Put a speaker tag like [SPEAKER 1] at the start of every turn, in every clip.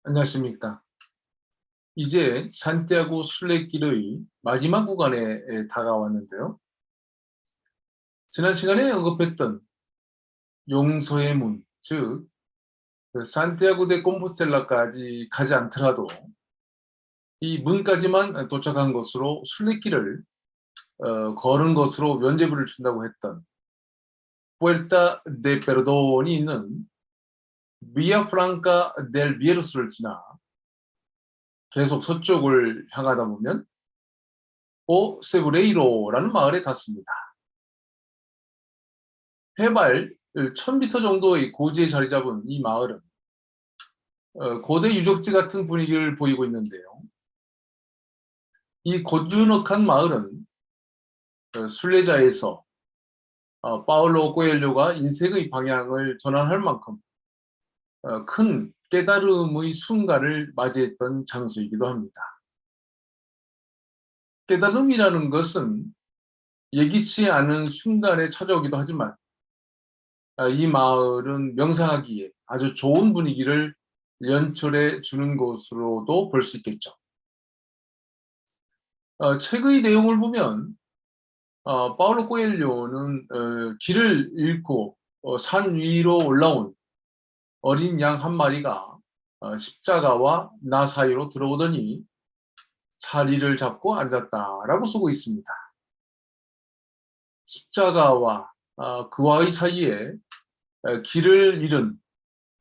[SPEAKER 1] 안녕하십니까. 이제 산티아고 순례길의 마지막 구간에 다가왔는데요. 지난 시간에 언급했던 용서의 문, 즉 그 산티아고 데 콤포스텔라까지 가지 않더라도 이 문까지만 도착한 것으로 순례길을 걸은 것으로 면죄부를 준다고 했던 puerta de perdon이 있는 비아 프랑카 델 비에루스를 지나 계속 서쪽을 향하다 보면 오 세브레이로라는 마을에 닿습니다. 해발 1000m 정도의 고지에 자리 잡은 이 마을은 고대 유적지 같은 분위기를 보이고 있는데요. 이 고즈넉한 마을은 순례자에서 파울로 코엘료가 인생의 방향을 전환할 만큼 큰 깨달음의 순간을 맞이했던 장소이기도 합니다. 깨달음이라는 것은 예기치 않은 순간에 찾아오기도 하지만 이 마을은 명상하기에 아주 좋은 분위기를 연출해 주는 것으로도 볼 수 있겠죠. 책의 내용을 보면 파울로 코엘료는 길을 잃고 산 위로 올라온 어린 양 한 마리가 십자가와 나 사이로 들어오더니 자리를 잡고 앉았다라고 쓰고 있습니다. 십자가와 그와의 사이에 길을 잃은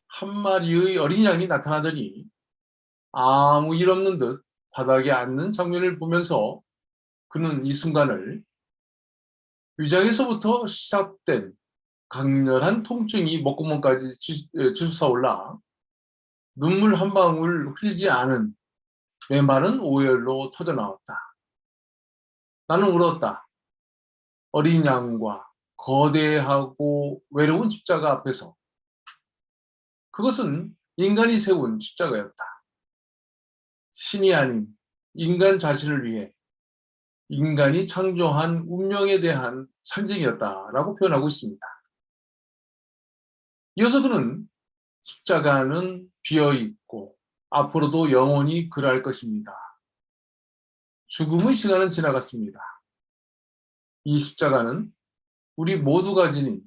[SPEAKER 1] 한 마리의 어린 양이 나타나더니 아무 일 없는 듯 바닥에 앉는 장면을 보면서 그는 이 순간을 위장에서부터 시작된 강렬한 통증이 목구멍까지 주솟아올라 눈물 한 방울 흘리지 않은 메마른 오열로 터져나왔다. 나는 울었다. 어린 양과 거대하고 외로운 십자가 앞에서. 그것은 인간이 세운 십자가였다. 신이 아닌 인간 자신을 위해 인간이 창조한 운명에 대한 상징이었다라고 표현하고 있습니다. 이어서 그는 십자가는 비어있고 앞으로도 영원히 그러할 것입니다. 죽음의 시간은 지나갔습니다. 이 십자가는 우리 모두가 지닌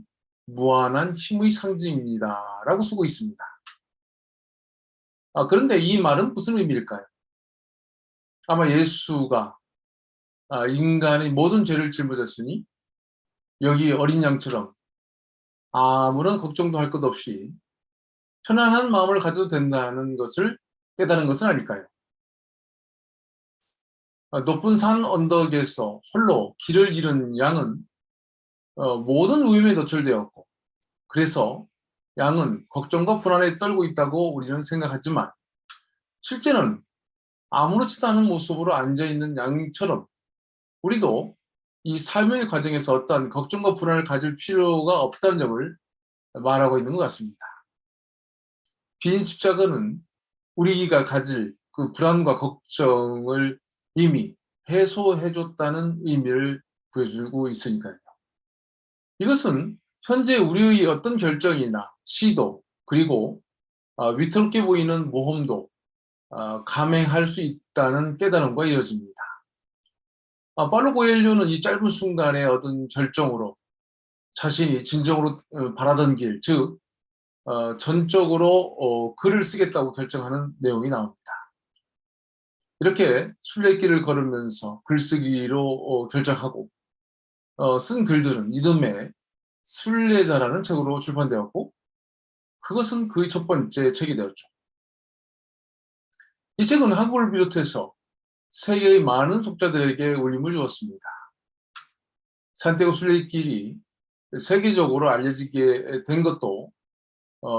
[SPEAKER 1] 무한한 힘의 상징입니다. 라고 쓰고 있습니다. 그런데 이 말은 무슨 의미일까요? 아마 예수가 인간의 모든 죄를 짊어졌으니 여기 어린 양처럼 아무런 걱정도 할 것 없이 편안한 마음을 가져도 된다는 것을 깨달은 것은 아닐까요? 높은 산 언덕에서 홀로 길을 잃은 양은 모든 위험에 노출되었고 그래서 양은 걱정과 불안에 떨고 있다고 우리는 생각하지만 실제는 아무렇지도 않은 모습으로 앉아있는 양처럼 우리도 이 삶의 과정에서 어떠한 걱정과 불안을 가질 필요가 없다는 점을 말하고 있는 것 같습니다. 빈 십자가는 우리가 가질 그 불안과 걱정을 이미 해소해줬다는 의미를 보여주고 있으니까요. 이것은 현재 우리의 어떤 결정이나 시도 그리고 위태롭게 보이는 모험도 감행할 수 있다는 깨달음과 이어집니다. 파울로 코엘료는 이 짧은 순간에 얻은 결정으로 자신이 진정으로 바라던 길, 즉 전적으로 글을 쓰겠다고 결정하는 내용이 나옵니다. 이렇게 순례길을 걸으면서 글쓰기로 결정하고 쓴 글들은 이듬해 순례자라는 책으로 출판되었고 그것은 그의 첫 번째 책이 되었죠. 이 책은 한국을 비롯해서 세계의 많은 독자들에게 울림을 주었습니다. 산티아고 순례길이 세계적으로 알려지게 된 것도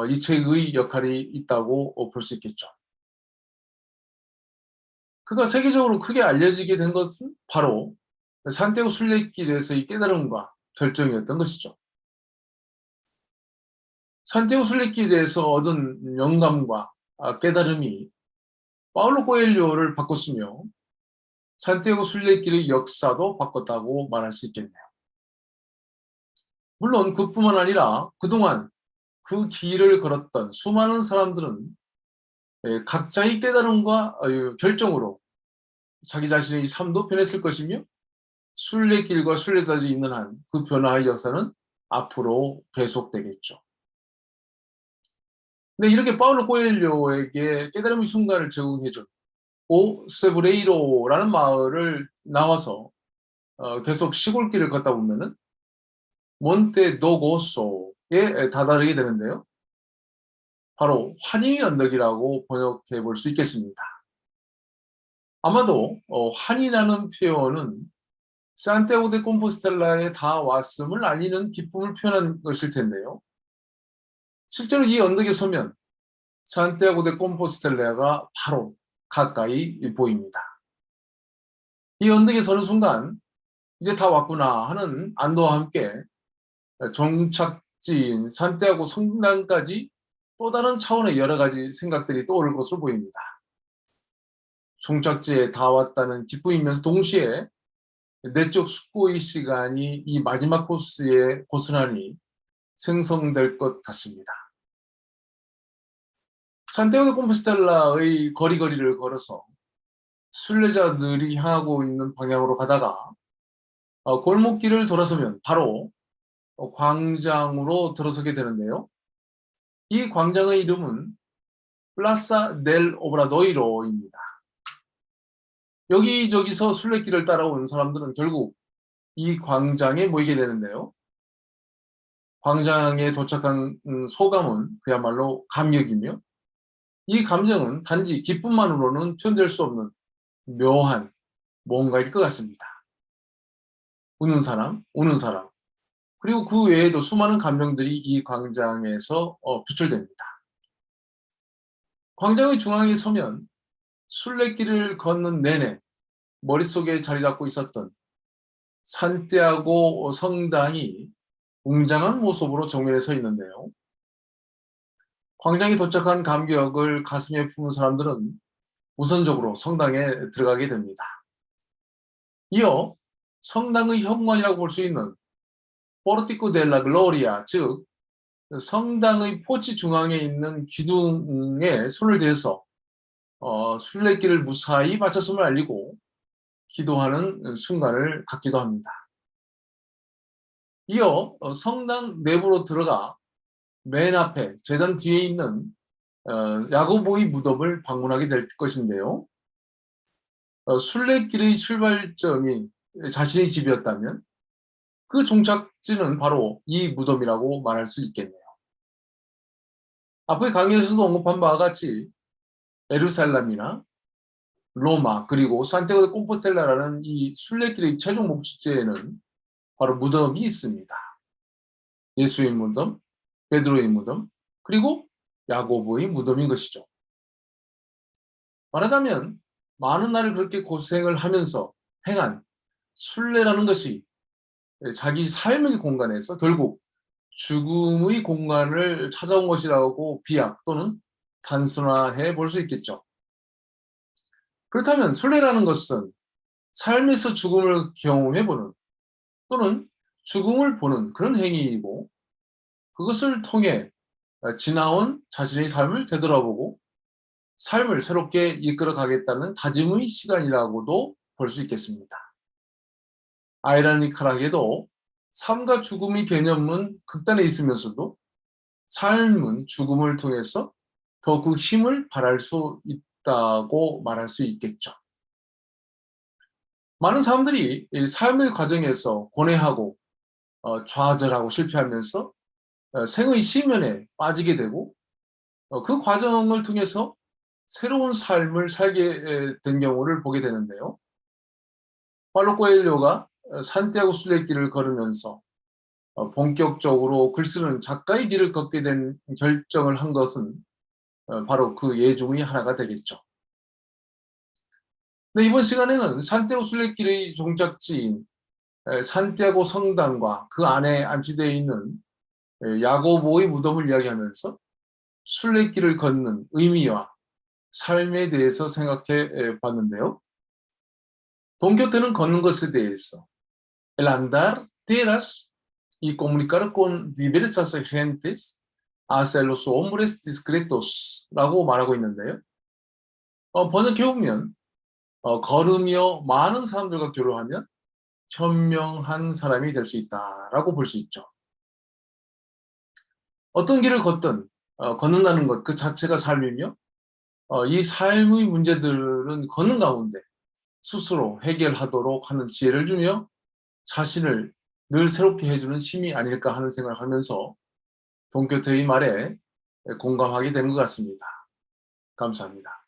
[SPEAKER 1] 이 책의 역할이 있다고 볼 수 있겠죠. 그가 세계적으로 크게 알려지게 된 것은 바로 산티아고 순례길에서의 깨달음과 결정이었던 것이죠. 산티아고 순례길에서 얻은 영감과 깨달음이 파울로 코엘료를 바꿨으며 산티아고 순례길의 역사도 바꿨다고 말할 수 있겠네요. 물론 그뿐만 아니라 그동안 그 길을 걸었던 수많은 사람들은 각자의 깨달음과 결정으로 자기 자신의 삶도 변했을 것이며 순례길과 순례자들이 있는 한 그 변화의 역사는 앞으로 계속되겠죠. 근데 이렇게 파울로 코엘료에게 깨달음의 순간을 제공해준 오 세브레이로라는 마을을 나와서 계속 시골길을 걷다 보면은 몬테 도고소에 다다르게 되는데요. 바로 환희의 언덕이라고 번역해 볼 수 있겠습니다. 아마도 환희라는 표현은 산티아고 데 콤포스텔라에 다 왔음을 알리는 기쁨을 표현한 것일 텐데요. 실제로 이 언덕에 서면 산티아고 데 콤포스텔라가 바로 가까이 보입니다. 이 언덕에 서는 순간 이제 다 왔구나 하는 안도와 함께 종착지인 산티아고 성당까지 또 다른 차원의 여러 가지 생각들이 떠오를 것으로 보입니다. 종착지에 다 왔다는 기쁨이면서 동시에 내적 숙고의 시간이 이 마지막 코스에 고스란히 생성될 것 같습니다. 산티아고 데 콤포스텔라의 거리를 걸어서 순례자들이 향하고 있는 방향으로 가다가 골목길을 돌아서면 바로 광장으로 들어서게 되는데요. 이 광장의 이름은 플라사 델 오브라도이로입니다. 여기저기서 순례길을 따라온 사람들은 결국 이 광장에 모이게 되는데요. 광장에 도착한 소감은 그야말로 감격이며 이 감정은 단지 기쁨만으로는 표현될 수 없는 묘한 뭔가일 것 같습니다. 우는 사람, 우는 사람, 그리고 그 외에도 수많은 감정들이 이 광장에서 표출됩니다. 광장의 중앙에 서면 순례길을 걷는 내내 머릿속에 자리 잡고 있었던 산티아고 성당이 웅장한 모습으로 정면에 서 있는데요. 광장에 도착한 감격을 가슴에 품은 사람들은 우선적으로 성당에 들어가게 됩니다. 이어 성당의 현관이라고 볼 수 있는 포르티코 델라 글로리아, 즉 성당의 포치 중앙에 있는 기둥에 손을 대서 순례길을 무사히 마쳤음을 알리고 기도하는 순간을 갖기도 합니다. 이어 성당 내부로 들어가 맨 앞에 제단 뒤에 있는 야고보의 무덤을 방문하게 될 것인데요. 순례길의 출발점이 자신의 집이었다면 그 종착지는 바로 이 무덤이라고 말할 수 있겠네요. 앞의 강의에서도 언급한 바와 같이 예루살렘이나 로마 그리고 산티아고 데 콤포스텔라라는 이 순례길의 최종 목적지에는 바로 무덤이 있습니다. 예수의 무덤, 베드로의 무덤, 그리고 야고보의 무덤인 것이죠. 말하자면 많은 날을 그렇게 고생을 하면서 행한 순례라는 것이 자기 삶의 공간에서 결국 죽음의 공간을 찾아온 것이라고 비약 또는 단순화해 볼 수 있겠죠. 그렇다면 순례라는 것은 삶에서 죽음을 경험해보는 또는 죽음을 보는 그런 행위이고 그것을 통해 지나온 자신의 삶을 되돌아보고 삶을 새롭게 이끌어 가겠다는 다짐의 시간이라고도 볼 수 있겠습니다. 아이러니컬하게도 삶과 죽음의 개념은 극단에 있으면서도 삶은 죽음을 통해서 더 그 힘을 발할 수 있다고 말할 수 있겠죠. 많은 사람들이 이 삶의 과정에서 고뇌하고 좌절하고 실패하면서 생의 시면에 빠지게 되고 그 과정을 통해서 새로운 삶을 살게 된 경우를 보게 되는데요. 파울로 코엘료가 산티아고 순례길을 걸으면서 본격적으로 글 쓰는 작가의 길을 걷게 된 결정을 한 것은 바로 그 예 중의 하나가 되겠죠. 근데 이번 시간에는 산티아고 순례길의 종착지인 산티아고 성당과 그 안에 안치되어 있는 야고보의 무덤을 이야기하면서 순례길을 걷는 의미와 삶에 대해서 생각해 봤는데요. 돈키호테는 걷는 것에 대해서 el andar tierras y comunicar con diversas gentes hacia los hombres discretos라고 말하고 있는데요. 번역해보면 걸으며 많은 사람들과 교류하면 현명한 사람이 될 수 있다라고 볼 수 있죠. 어떤 길을 걷든 걷는다는 것 그 자체가 삶이며 이 삶의 문제들은 걷는 가운데 스스로 해결하도록 하는 지혜를 주며 자신을 늘 새롭게 해주는 힘이 아닐까 하는 생각을 하면서 돈교태의 말에 공감하게 된 것 같습니다. 감사합니다.